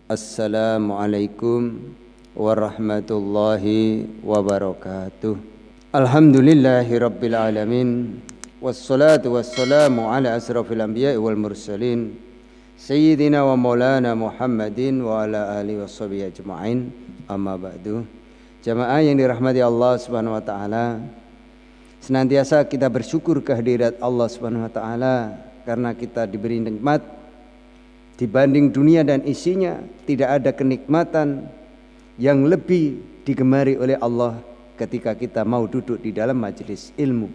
Assalamualaikum warahmatullahi wabarakatuh. Alhamdulillahi rabbil alamin. Wassalatu wassalamu ala asrafil anbiya'i wal mursalin Sayyidina wa maulana Muhammadin wa ala alihi washabihi ajma'in. Amma ba'du. Jamaah yang dirahmati Allah subhanahu wa ta'ala, senantiasa kita bersyukur kehadirat Allah subhanahu wa ta'ala karena kita diberi nikmat. Dibanding dunia dan isinya, tidak ada kenikmatan yang lebih digemari oleh Allah ketika kita mau duduk di dalam majelis ilmu.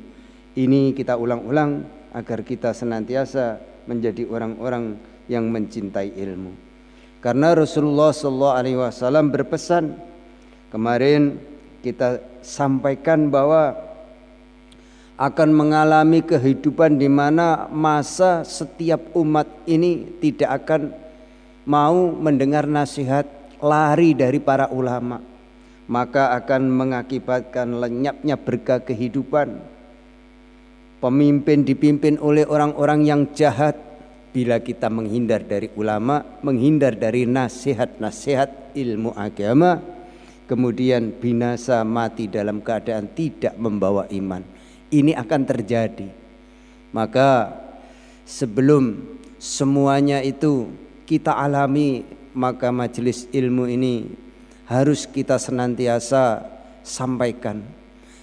Ini kita ulang-ulang agar kita senantiasa menjadi orang-orang yang mencintai ilmu. Karena Rasulullah SAW berpesan, kemarin kita sampaikan bahwa akan mengalami kehidupan di mana masa setiap umat ini tidak akan mau mendengar nasihat, lari dari para ulama, maka akan mengakibatkan lenyapnya berkah kehidupan. Pemimpin dipimpin oleh orang-orang yang jahat. Bila kita menghindar dari ulama, menghindar dari nasihat-nasihat ilmu agama, kemudian binasa mati dalam keadaan tidak membawa iman. Ini akan terjadi. Maka sebelum semuanya itu kita alami, maka majelis ilmu ini harus kita senantiasa sampaikan.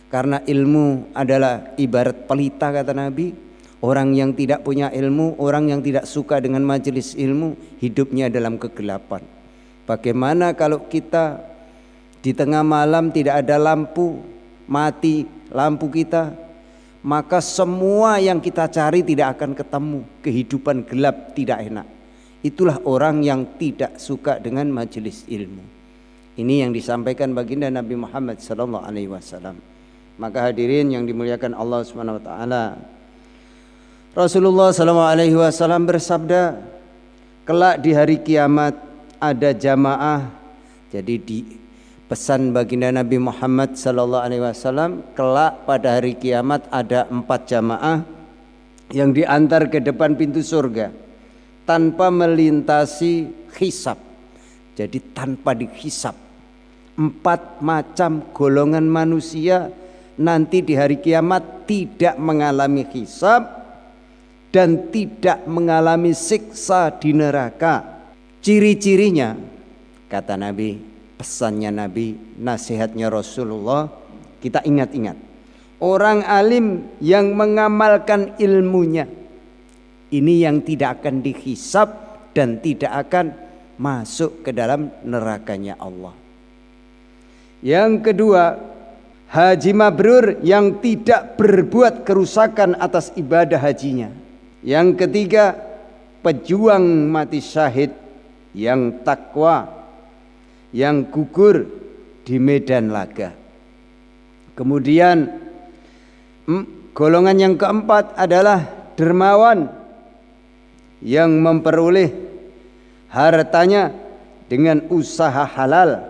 Karena ilmu adalah ibarat pelita, kata Nabi. Orang yang tidak punya ilmu, orang yang tidak suka dengan majelis ilmu, hidupnya dalam kegelapan. Bagaimana kalau kita di tengah malam tidak ada lampu, mati lampu kita, maka semua yang kita cari tidak akan ketemu. Kehidupan gelap, tidak enak. Itulah orang yang tidak suka dengan majelis ilmu. Ini yang disampaikan baginda Nabi Muhammad SAW. Maka hadirin yang dimuliakan Allah Subhanahu Wa Taala, Rasulullah SAW bersabda, kelak di hari kiamat ada jamaah. Jadi di pesan baginda Nabi Muhammad SAW, kelak pada hari kiamat ada 4 jamaah yang diantar ke depan pintu surga tanpa melintasi hisab. Jadi tanpa dihisab. 4 macam golongan manusia nanti di hari kiamat tidak mengalami hisab dan tidak mengalami siksa di neraka. Ciri-cirinya, kata Nabi, pesannya Nabi, nasihatnya Rasulullah, kita ingat-ingat. Orang alim yang mengamalkan ilmunya, ini yang tidak akan dihisab dan tidak akan masuk ke dalam nerakanya Allah. Yang kedua, haji mabrur yang tidak berbuat kerusakan atas ibadah hajinya. Yang ketiga, pejuang mati syahid yang takwa, yang gugur di medan laga. Kemudian golongan yang keempat adalah dermawan yang memperoleh hartanya dengan usaha halal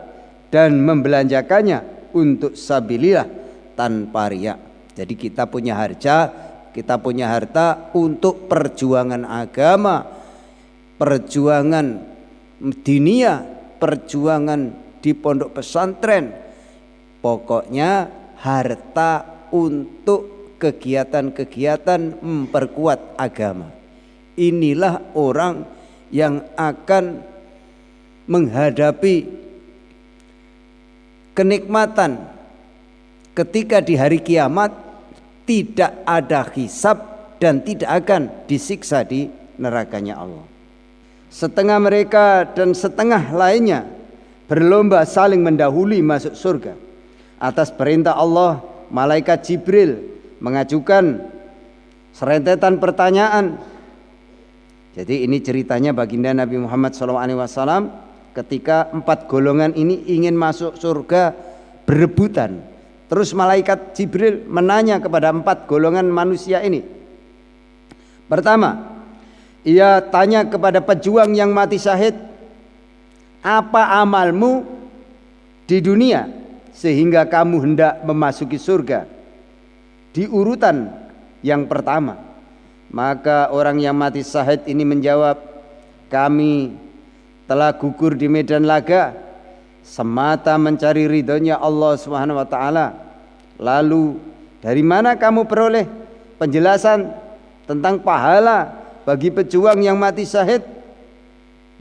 dan membelanjakannya untuk sabilillah tanpa riya. Jadi kita punya harta untuk perjuangan agama, perjuangan diniyah, perjuangan di pondok pesantren, pokoknya harta untuk kegiatan-kegiatan memperkuat agama. Inilah orang yang akan menghadapi kenikmatan ketika di hari kiamat tidak ada hisab dan tidak akan disiksa di nerakanya Allah. Setengah mereka dan setengah lainnya berlomba saling mendahului masuk surga. Atas perintah Allah, malaikat Jibril mengajukan serentetan pertanyaan. Jadi ini ceritanya baginda Nabi Muhammad SAW ketika 4 golongan ini ingin masuk surga berebutan. Terus malaikat Jibril menanya kepada 4 golongan manusia ini. Pertama, ia tanya kepada pejuang yang mati syahid, apa amalmu di dunia sehingga kamu hendak memasuki surga? Di urutan yang pertama. Maka orang yang mati syahid ini menjawab, kami setelah gugur di medan laga semata mencari ridhonya Allah Subhanahu wa taala. Lalu dari mana kamu peroleh penjelasan tentang pahala bagi pejuang yang mati syahid?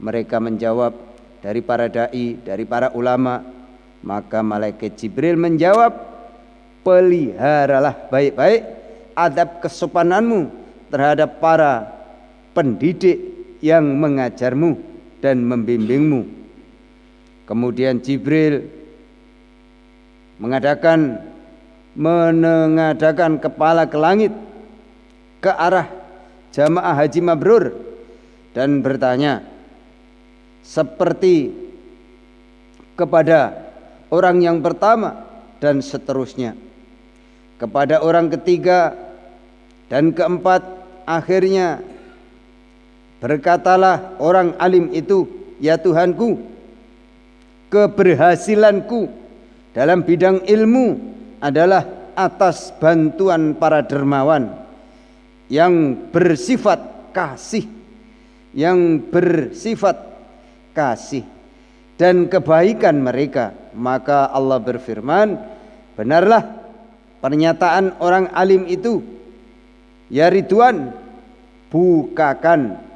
Mereka menjawab, dari para dai, dari para ulama. Maka malaikat Jibril menjawab, peliharalah baik-baik adab kesopananmu terhadap para pendidik yang mengajarmu dan membimbingmu. Kemudian Jibril mengadahkan kepala ke langit ke arah jamaah haji mabrur dan bertanya seperti kepada orang yang pertama dan seterusnya, kepada orang ketiga dan keempat. Akhirnya berkatalah orang alim itu, ya Tuhanku, keberhasilanku dalam bidang ilmu adalah atas bantuan para dermawan yang bersifat kasih, dan kebaikan mereka. Maka Allah berfirman, benarlah pernyataan orang alim itu, ya Ridwan, bukakan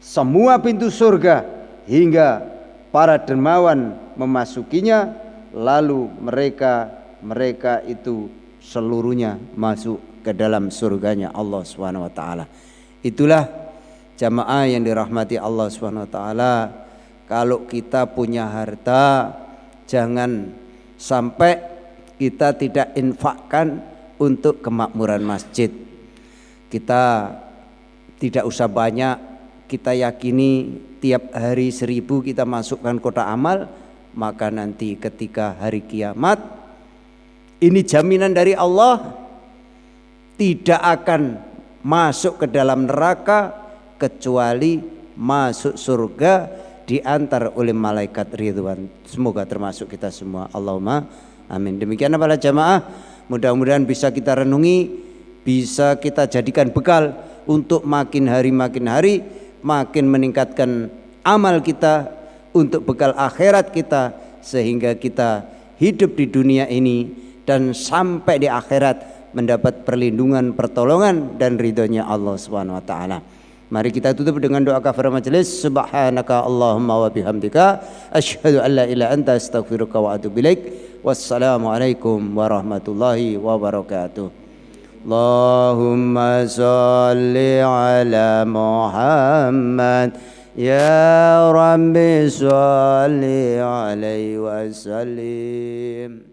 semua pintu surga hingga para dermawan memasukinya, lalu mereka itu seluruhnya masuk ke dalam surganya Allah Subhanahu wa taala. Itulah jamaah yang dirahmati Allah Subhanahu wa taala. Kalau kita punya harta, jangan sampai kita tidak infakkan untuk kemakmuran masjid. Kita tidak usah banyak, kita yakini tiap hari 1000 kita masukkan kotak amal, maka nanti ketika hari kiamat, ini jaminan dari Allah, tidak akan masuk ke dalam neraka kecuali masuk surga diantar oleh malaikat Ridwan. Semoga termasuk kita semua. Allahumma amin. Demikian para jamaah, mudah-mudahan bisa kita renungi, bisa kita jadikan bekal untuk makin hari makin meningkatkan amal kita untuk bekal akhirat kita, sehingga kita hidup di dunia ini dan sampai di akhirat mendapat perlindungan, pertolongan dan ridhonya Allah Subhanahu wa taala. Mari kita tutup dengan doa kafaratul majelis. Subhanaka Allahumma wa bihamdika asyhadu an la ilaha anta astaghfiruka wa atubu ilaik. Wassalamualaikum warahmatullahi wabarakatuh. Allahumma shalli ala Muhammad ya Rabbi shalli alaihi wasallim.